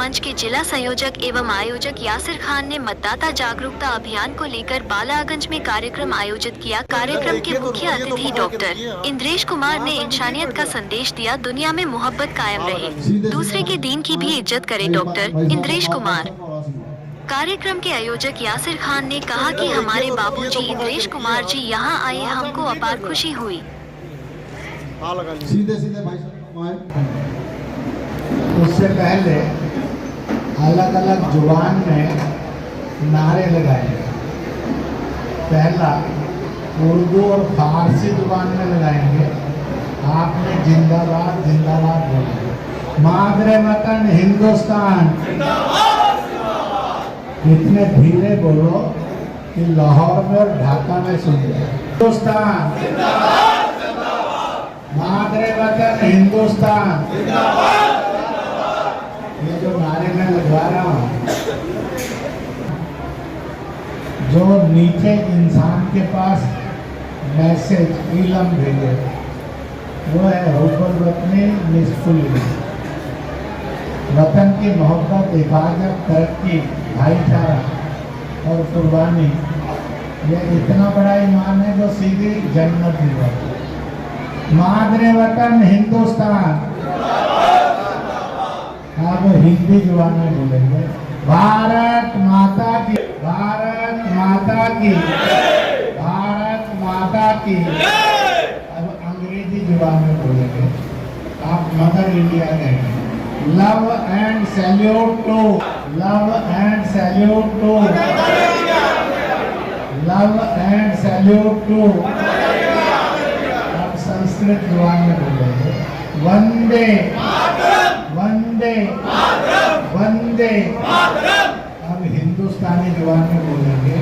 मंच के जिला संयोजक एवं आयोजक यासिर खान ने मतदाता जागरूकता अभियान को लेकर बालागंज में कार्यक्रम आयोजित किया। कार्यक्रम के मुख्य अतिथि डॉक्टर इंद्रेश कुमार ने इंसानियत का संदेश दिया, दुनिया में मोहब्बत कायम रहे, दूसरे के दीन की भी इज्जत करे। डॉक्टर इंद्रेश कुमार। कार्यक्रम के आयोजक यासिर खान ने कहा कि हमारे बाबूजी इंद्रेश कुमार जी यहाँ आए, हमको अपार खुशी हुई। सीधे सीधे भाई साहब, उससे पहले अलग अलग जुबान में नारे लगाए। पहला उर्दू और फारसी जुबान में लगाएंगे। आपने जिंदाबाद जिंदाबाद बोला। मादरे वतन हिंदुस्तान, इतने धीरे बोलो कि लाहौर में और ढाका में सुन जाए। हिंदुस्तान, मादरे वतन हिंदुस्तान। ये जो नारे में लगवा रहा हूँ, जो नीचे इंसान के पास मैसेज इलम भेजे, वो है हुब्बुल वतनी निस्फुल ईमान। वतन की मोहब्बत, हिफाजत, तरक्की, भाईचारा और कुर्बानी, ये इतना बड़ा ईमान है जो सीधी जन्नत दिलाता। मादरे वतन हिंदुस्तान। आप हिंदी जुबान में बोलेंगे, भारत माता की, भारत माता की, भारत माता की। अब अंग्रेजी जुबान में बोलेंगे, आप मदर इंडिया कहेंगे। Love and salute to, love and salute to, love and salute to. अब संस्कृत जुबान में बोलेंगे, वंदे वंदे वंदे। अब हिंदुस्तानी जुबान में बोलेंगे।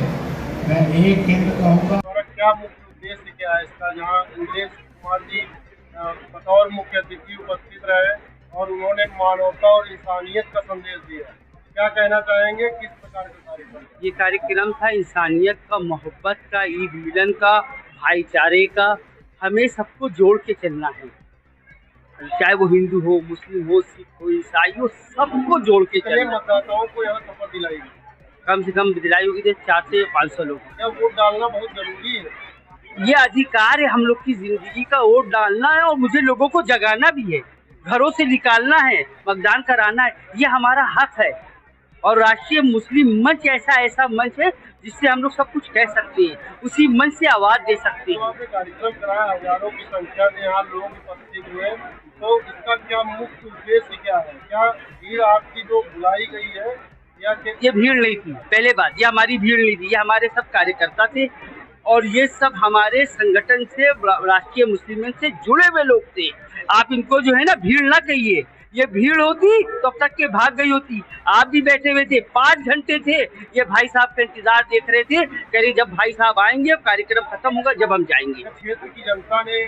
मैं एक हिंद कहूँगा। क्या मुख्य उद्देश्य क्या है इसका, जहाँ इंद्रेश कुमार जी बतौर मुख्य अतिथि उपस्थित रहे और उन्होंने मानवता और इंसानियत का संदेश दिया, क्या कहना चाहेंगे, किस प्रकार का कार्यक्रम? ये कार्यक्रम था इंसानियत का, मोहब्बत का, ईद मिलन का, भाईचारे का। हमें सबको जोड़ के चलना है, चाहे वो हिंदू हो, मुस्लिम हो, सिख हो, ईसाई हो, सबको जोड़ के चलना। मतदाताओं को यहाँ शपथ दिलाई, कम से कम दिलाई होगी 400 से 500 लोग। क्या वोट डालना बहुत जरूरी है? ये अधिकार है हम लोग की जिंदगी का, वोट डालना है और मुझे लोगों को जगाना भी है, घरों से निकालना है, मतदान कराना है, ये हमारा हक है। और राष्ट्रीय मुस्लिम मंच ऐसा मंच है जिससे हम लोग सब कुछ कह सकते हैं, उसी मंच से आवाज दे सकते हैं। कार्यक्रम कराया, हजारों की संख्या में यहाँ लोग उपस्थित हुए, तो इसका क्या मुख्य उद्देश्य क्या है? क्या भीड़ आपकी जो बुलाई गई है या ये भीड़ नहीं थी? पहले बात, ये हमारी भीड़ नहीं थी, ये हमारे सब कार्यकर्ता थे और ये सब हमारे संगठन से, राष्ट्रीय मुस्लिम मंच से जुड़े हुए लोग थे। आप इनको जो है ना भीड़ ना कहिए, ये भीड़ होती तो अब तक के भाग गई होती। आप भी बैठे हुए थे, 5 घंटे थे, ये भाई साहब का इंतजार देख रहे थे, कह रहे जब भाई साहब आएंगे कार्यक्रम खत्म होगा, जब हम जाएंगे। क्षेत्र की जनता ने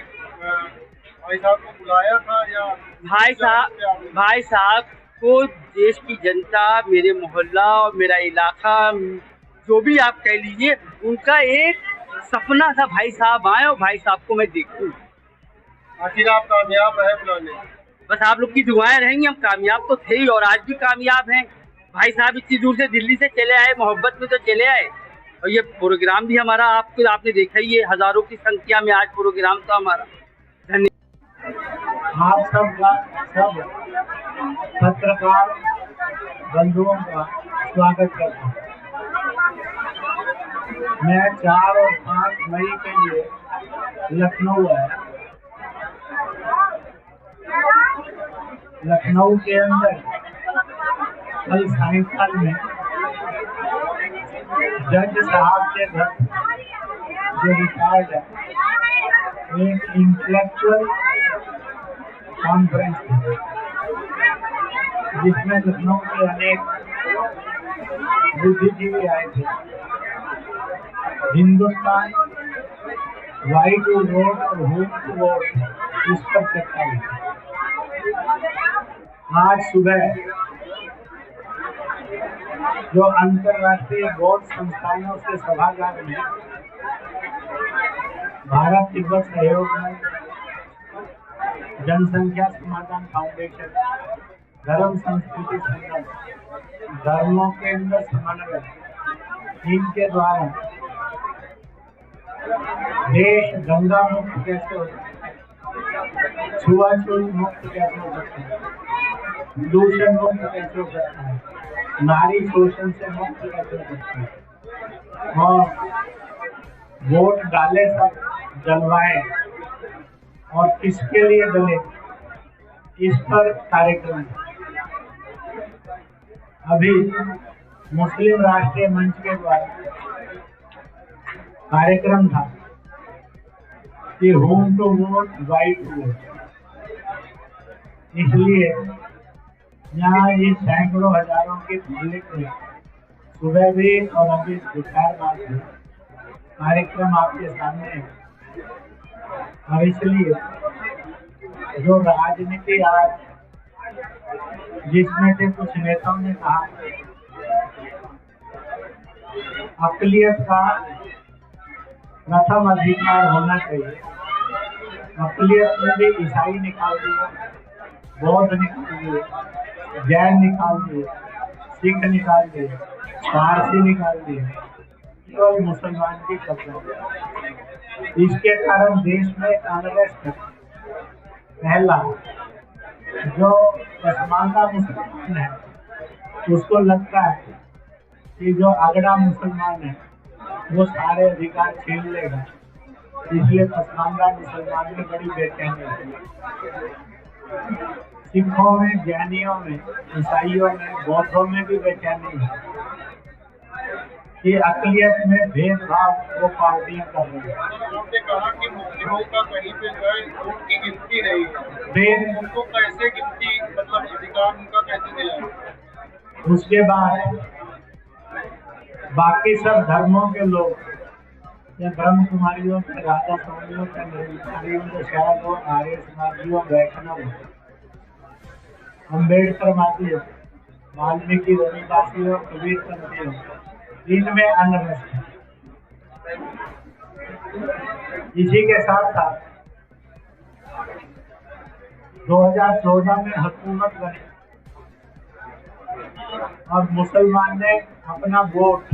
भाई साहब को बुलाया था या? भाई साहब को देश की जनता, मेरे मोहल्ला और मेरा इलाका, जो भी आप कह लीजिए, उनका एक सपना था भाई साहब आए और भाई साहब को मैं देखूं। आखिर आप कामयाब रहे बुलाने? बस आप लोग की दुआएं रहेंगी, हम कामयाब तो थे ही और आज भी कामयाब हैं। भाई साहब इतनी दूर से दिल्ली से चले आए, मोहब्बत में तो चले आए, और ये प्रोग्राम भी हमारा आपने देखा ही है, हजारों की संख्या में आज प्रोग्राम था हमारा। धन्यवाद। आप सब पत्रकार बंधुओं का स्वागत करता हूँ। मैं 4 और 5 मई के लिए लखनऊ है। लखनऊ के अंदर कल सायंकाल में जज साहब के घर जो रिटायर्ड है, एक इंटेलेक्चुअल कॉन्फ्रेंस जिसमें लखनऊ के अनेक बुद्धिजीवी आए थे। हिंदुस्तान, वाई टू वोट और हू टू वोट, इस पर चर्चा हुई। आज सुबह जो अंतर्राष्ट्रीय वोट संस्थानों से सभागार में भारत तिब्बत सहयोग में जनसंख्या समाधान फाउंडेशन, धर्म संस्कृति संगम, धर्मों के अंदर समन्वय, इनके द्वारा देश गंगा मुक्त कैसे हो सकता है, छुआछूत मुक्त कैसे हो सकता है, दूषण मुक्त कैसे हो सकता है, नारी शोषण से मुक्त कैसे हो सकता है, और वोट डाले सब डलवाए और किसके लिए डले, इस पर कार्यक्रम। अभी मुस्लिम राष्ट्रीय मंच के द्वारा कार्यक्रम था कि home to vote white vote, इसलिए यहाँ ये सैकड़ों हजारों की पब्लिक ने सुबह भी और अभी दोपहर बाद भी कार्यक्रम आपके सामने है। और इसलिए जो राजनीति आज जिसमें से कुछ नेताओं ने कहा अक़लियत का प्रथम अधिकार होना चाहिए, अक़लियत में भी ईसाई निकाल दिए, बौद्ध निकाल दिए, जैन निकाल दिए, सिख निकाल दिए, पारसी निकाल दिए, केवल मुसलमान की कब्जा। इसके कारण देश में अनरेस्ट है। पहला जो पसमानदा मुसलमान है उसको लगता है कि जो अगड़ा मुसलमान है वो सारे अधिकार छीन लेगा, इसलिए पसमानदा मुसलमान में बड़ी बेचैनी है। सिखों में, जैनियों में, ईसाइयों में, बौद्धों में भी बेचैनी है कि अक़लियत में भेदभाव वो पार्टियां कर रही है। आपने कहा कि मुस्लिमों का कहीं पे जो है वोट की गिनती नहीं है, उनको कैसे गिनती, मतलब अधिकार उनका कैसे दिलाएं? उसके बाद बाकी सब धर्मों के लोग या ब्रह्म कुमारियों के, राधा स्वामियों के, निर्विचारियों के, शायद वो आर्य समाजियों, वैष्णव, अम्बेडकर वादियों, वाल्मीकि रविदासियों, कबीर पंथियों, इनमें अनरेस्ट है। इसी के साथ साथ 2014 में हुकूमत बनी और मुसलमान ने अपना वोट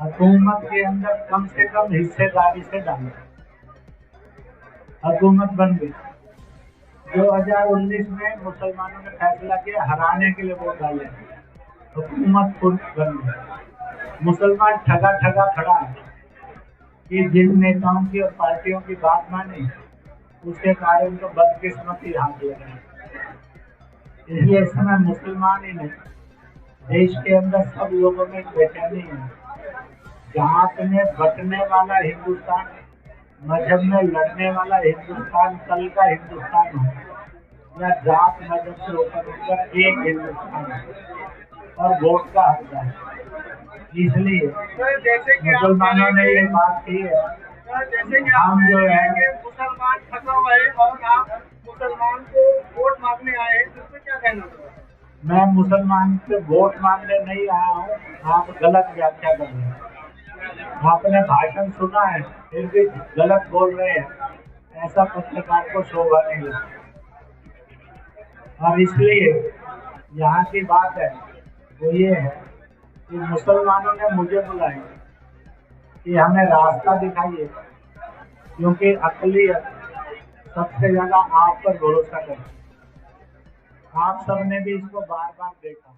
हुकूमत के अंदर कम से कम हिस्सेदारी से डाला, हुकूमत बन गई। 2019 में मुसलमानों ने फैसला किया हराने के लिए वोट डाले, हुकूमत खुद बन गई। मुसलमान ठगा ठगा खड़ा है कि जिन नेताओं की और पार्टियों की बात मानी उसके कारण तो बदकिस्मती हाथ लग रही है। इसलिए इस समय मुसलमान ही नहीं, देश के अंदर सब लोगों में बेचैनी है। जात में बंटने वाला हिंदुस्तान, मजहब में लड़ने वाला हिंदुस्तान कल का हिंदुस्तान है, या जात मजहब से ऊपर उठकर एक हिंदुस्तान है और वोट का हक है। इसलिए मुसलमानों ने ये बात की है, जैसे कि हम जो है मुसलमान फंसा हुआ है और आप मुसलमान को वोट मांगने आए हैं, तो क्या कहना चाहिए? मैं मुसलमान से वोट मांगने नहीं आया हूँ, आप गलत व्याख्या कर रहे हैं। आपने भाषण सुना है फिर भी गलत बोल रहे हैं, ऐसा पत्रकार को शोभा नहीं लगता। और इसलिए यहाँ की बात है वो ये है कि मुसलमानों ने मुझे बुलाया कि हमें रास्ता दिखाइए, क्योंकि अक़लियत सबसे ज्यादा आप पर भरोसा करती है। आप सबने भी इसको बार बार देखा।